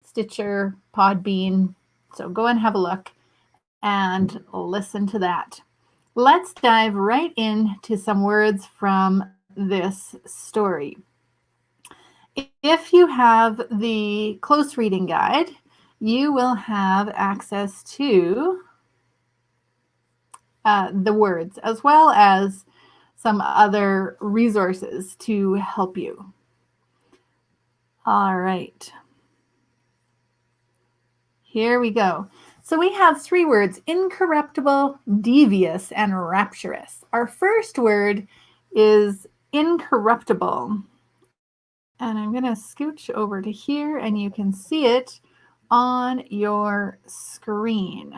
Stitcher, Podbean. So go and have a look and listen to that. Let's dive right into some words from this story. If you have the close reading guide, you will have access to the words as well as some other resources to help you. All right. Here we go. So we have three words: incorruptible, devious, and rapturous. Our first word is incorruptible. And I'm going to scooch over to here and you can see it on your screen.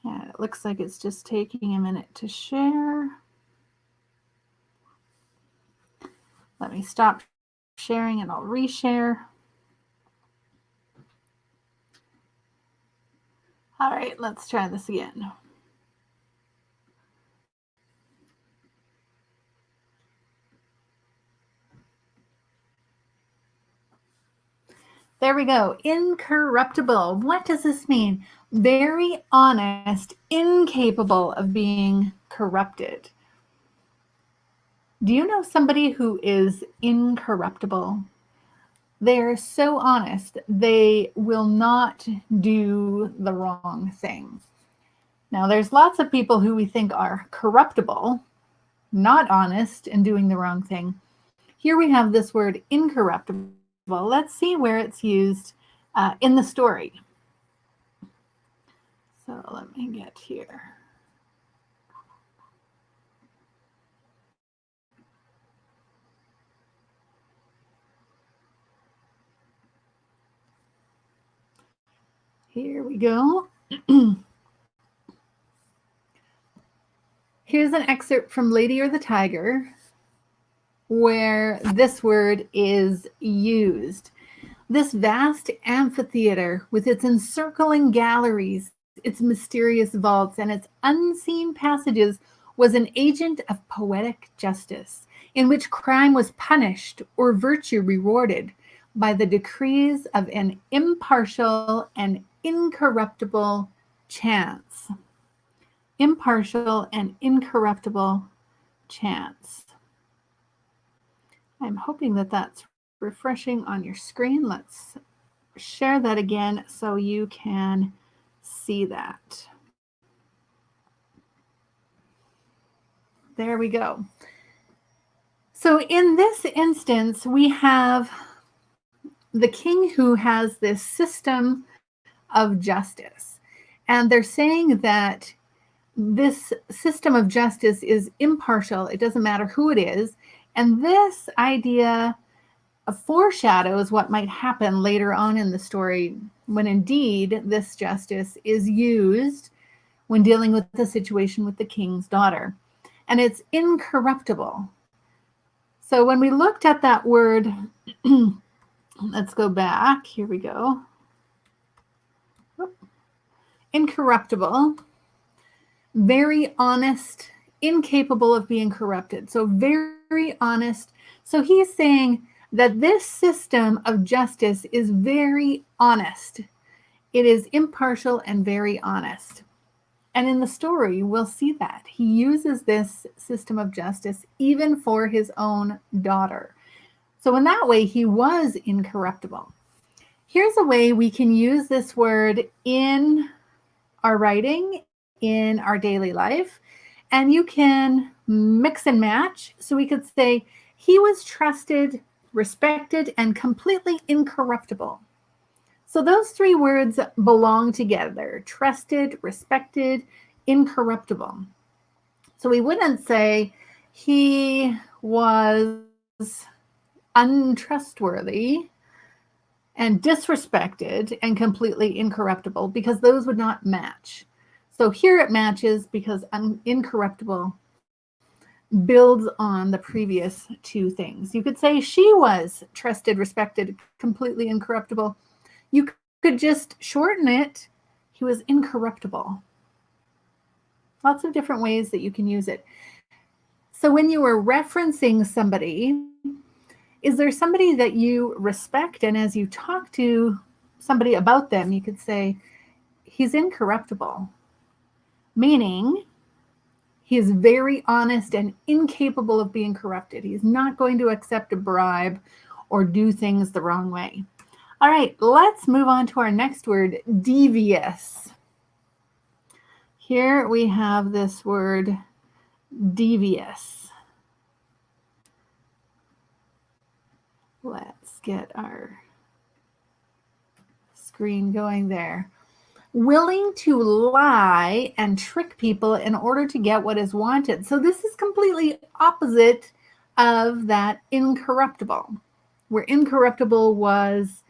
And it looks like it's just taking a minute to share. Let me stop sharing and I'll reshare. All right, let's try this again. There we go. Incorruptible. What does this mean? Very honest, incapable of being corrupted. Do you know somebody who is incorruptible? They are so honest, they will not do the wrong thing. Now, there's lots of people who we think are corruptible, not honest, and doing the wrong thing. Here we have this word incorruptible. Let's see where it's used in the story. So let me get here. Here we go. Here's an excerpt from Lady or the Tiger where this word is used. This vast amphitheater with its encircling galleries, its mysterious vaults, and its unseen passages was an agent of poetic justice, in which crime was punished or virtue rewarded by the decrees of an impartial and incorruptible chance. Impartial and incorruptible chance. I'm hoping that that's refreshing on your screen. Let's share that again so you can see that. There we go. So in this instance, we have the king who has this system of justice. And they're saying that this system of justice is impartial. It doesn't matter who it is. And this idea foreshadows what might happen later on in the story when indeed this justice is used when dealing with the situation with the king's daughter. And it's incorruptible. So when we looked at that word, let's go back. Here we go. Incorruptible, very honest, incapable of being corrupted. So very honest. So he's saying that this system of justice is very honest. It is impartial and very honest. And in the story, we'll see that. He uses this system of justice even for his own daughter. So in that way, he was incorruptible. Here's a way we can use this word in our writing, in our daily life, and you can mix and match. So we could say, he was trusted, respected, and completely incorruptible. So those three words belong together: trusted, respected, incorruptible. So we wouldn't say he was untrustworthy and disrespected and completely incorruptible, because those would not match. So here it matches because incorruptible builds on the previous two things. You could say she was trusted, respected, completely incorruptible. You could just shorten it. He was incorruptible. Lots of different ways that you can use it. So when you are referencing somebody, Is there somebody that you respect, and as you talk to somebody about them, you could say, he's incorruptible, meaning he is very honest and incapable of being corrupted. He's not going to accept a bribe or do things the wrong way. All right, let's move on to our next word, devious. Here we have this word, devious. Let's get our screen going there. Willing to lie and trick people in order to get what is wanted. So this is completely opposite of that incorruptible, where incorruptible was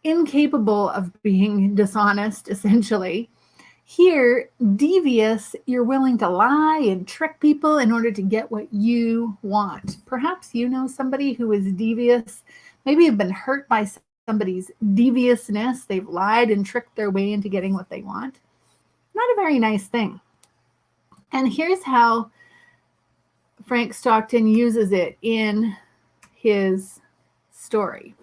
incapable of being dishonest, essentially. Here, devious, you're willing to lie and trick people in order to get what you want. Perhaps you know somebody who is devious. Maybe you've been hurt by somebody's deviousness. They've lied and tricked their way into getting what they want. Not a very nice thing. And here's how Frank Stockton uses it in his story.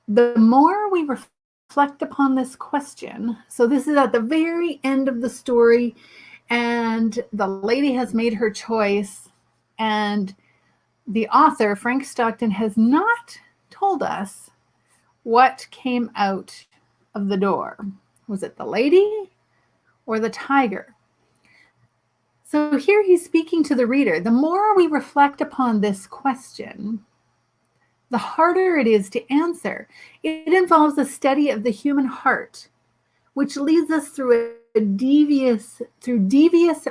The more we reflect upon this question, so this is at the very end of the story, and the lady has made her choice, and the author, Frank Stockton, has not told us what came out of the door. Was it the lady or the tiger? So here he's speaking to the reader. The more we reflect upon this question, the harder it is to answer. It involves a study of the human heart, which leads us through devious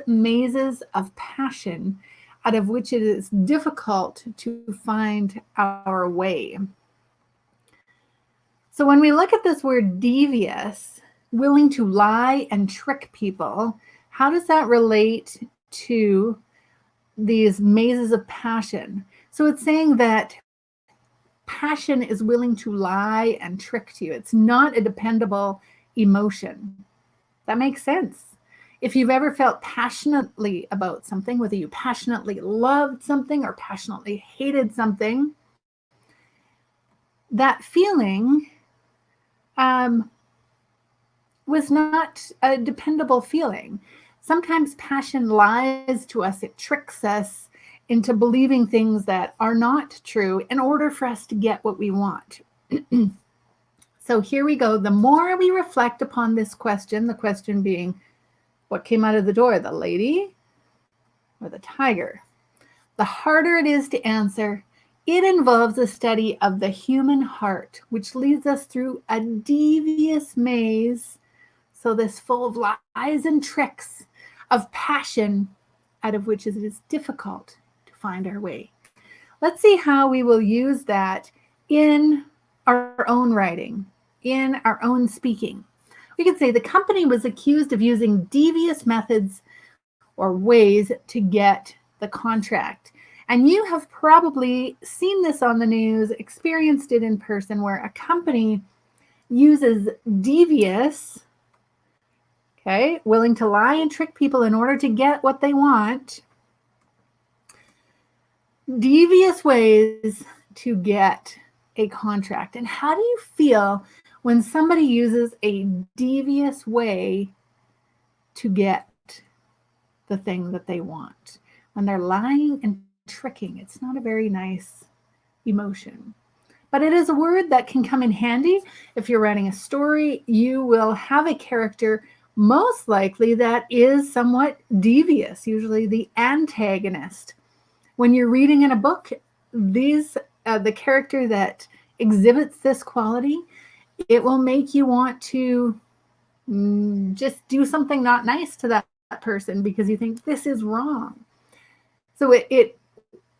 mazes of passion, out of which it is difficult to find our way. So when we look at this word devious, willing to lie and trick people, how does that relate to these mazes of passion? So it's saying that passion is willing to lie and trick you. It's not a dependable emotion. That makes sense. If you've ever felt passionately about something, whether you passionately loved something or passionately hated something, that feeling was not a dependable feeling. Sometimes passion lies to us. It tricks us into believing things that are not true in order for us to get what we want. So here we go. The more we reflect upon this question, the question being, what came out of the door, the lady or the tiger? The harder it is to answer. It involves a study of the human heart, which leads us through a devious maze. So this full of lies and tricks of passion, out of which it is difficult to find our way. Let's see how we will use that in our own writing, in our own speaking. We could say the company was accused of using devious methods or ways to get the contract. And you have probably seen this on the news, experienced it in person, where a company uses devious, willing to lie and trick people in order to get what they want, devious ways to get a contract. And how do you feel when somebody uses a devious way to get the thing that they want? When they're lying and tricking, it's not a very nice emotion. But it is a word that can come in handy. If you're writing a story, you will have a character most likely that is somewhat devious, usually the antagonist. When you're reading in a book, the character that exhibits this quality, it will make you want to just do something not nice to that person because you think this is wrong. So it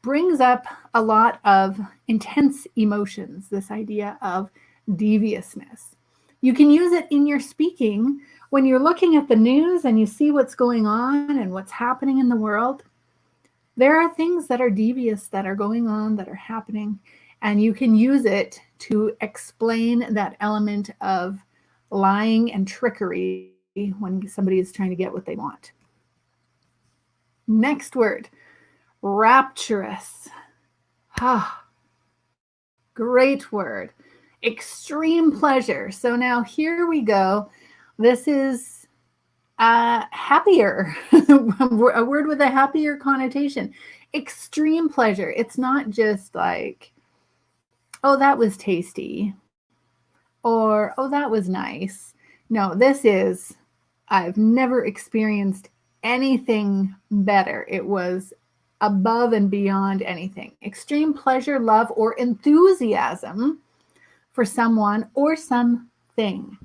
brings up a lot of intense emotions, this idea of deviousness. You can use it in your speaking when you're looking at the news and you see what's going on and what's happening in the world. There are things that are devious that are going on, that are happening, and you can use it to explain that element of lying and trickery when somebody is trying to get what they want. Next word, rapturous. Ah, great word. Extreme pleasure. So now here we go. This is happier, a word with a happier connotation. Extreme pleasure. It's not just like, oh, that was tasty, or oh, that was nice. No, this is, I've never experienced anything better. It was above and beyond anything. Extreme pleasure, love, or enthusiasm for someone or something.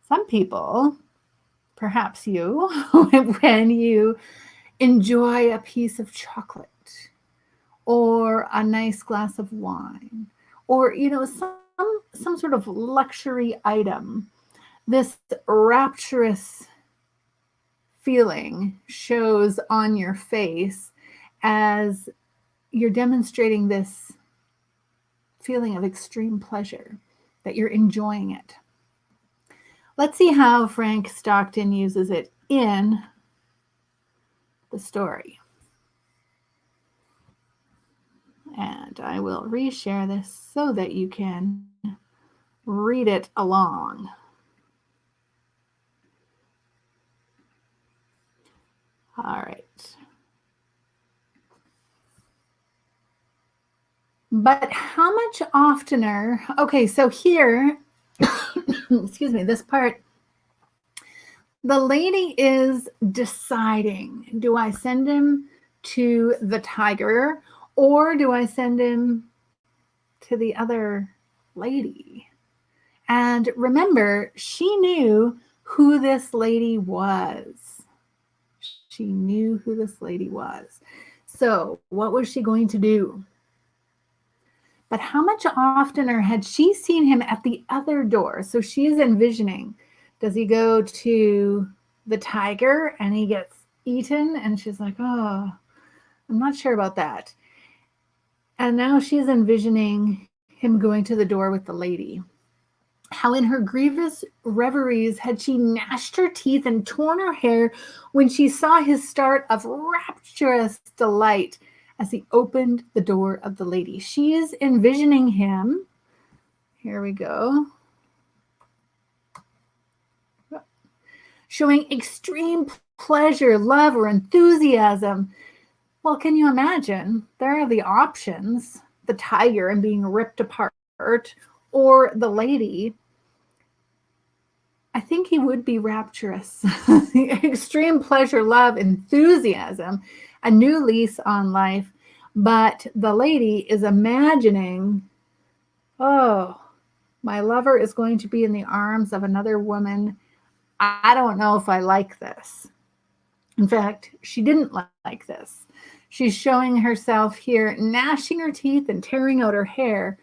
Some people, perhaps you, when you enjoy a piece of chocolate or a nice glass of wine, or some sort of luxury item, this rapturous feeling shows on your face as you're demonstrating this feeling of extreme pleasure, that you're enjoying it. Let's see how Frank Stockton uses it in the story. And I will reshare this so that you can read it along. All right. But how much oftener? Okay, so here, excuse me, this part, the lady is deciding, do I send him to the tiger or do I send him to the other lady? And remember, she knew who this lady was. She knew who this lady was. So what was she going to do? But how much oftener had she seen him at the other door? So she's envisioning, does he go to the tiger and he gets eaten? And she's like, oh, I'm not sure about that. And now she's envisioning him going to the door with the lady. How in her grievous reveries had she gnashed her teeth and torn her hair when she saw his start of rapturous delight as he opened the door of the lady. She is envisioning him. Here we go. Showing extreme pleasure, love, or enthusiasm. Well, can you imagine? There are the options, the tiger and being ripped apart, or the lady. I think he would be rapturous. Extreme pleasure, love, enthusiasm, a new lease on life. But the lady is imagining, oh, my lover is going to be in the arms of another woman. I don't know if I like this. In fact, she didn't like this. She's showing herself here, gnashing her teeth and tearing out her hair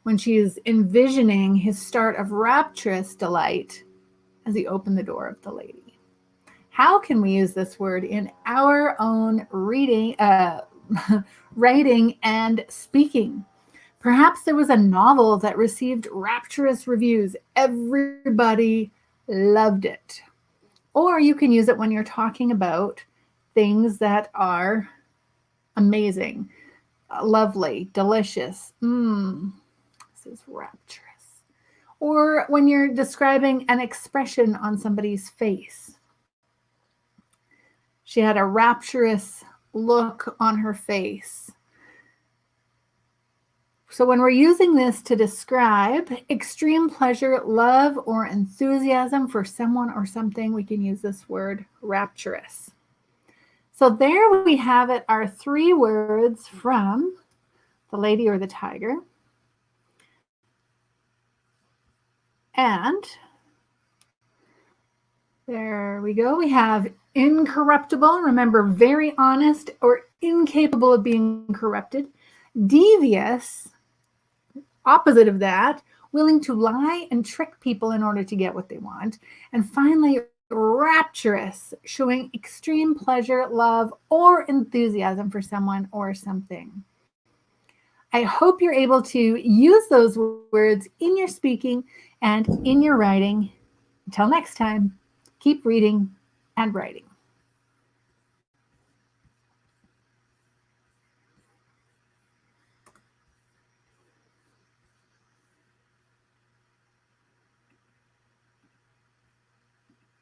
when she is envisioning his start of rapturous delight as he opened the door of the lady. How can we use this word in our own reading, writing, and speaking? Perhaps there was a novel that received rapturous reviews. Everybody loved it. Or you can use it when you're talking about things that are amazing, lovely, delicious. This is rapturous. Or when you're describing an expression on somebody's face. She had a rapturous look on her face. So when we're using this to describe extreme pleasure, love, or enthusiasm for someone or something, we can use this word rapturous. So there we have it, our 3 words from the lady or the tiger. And there we go. We have incorruptible, remember, very honest or incapable of being corrupted. Devious, opposite of that, willing to lie and trick people in order to get what they want. And finally, rapturous, showing extreme pleasure, love, or enthusiasm for someone or something. I hope you're able to use those words in your speaking and in your writing. Until next time, keep reading and writing.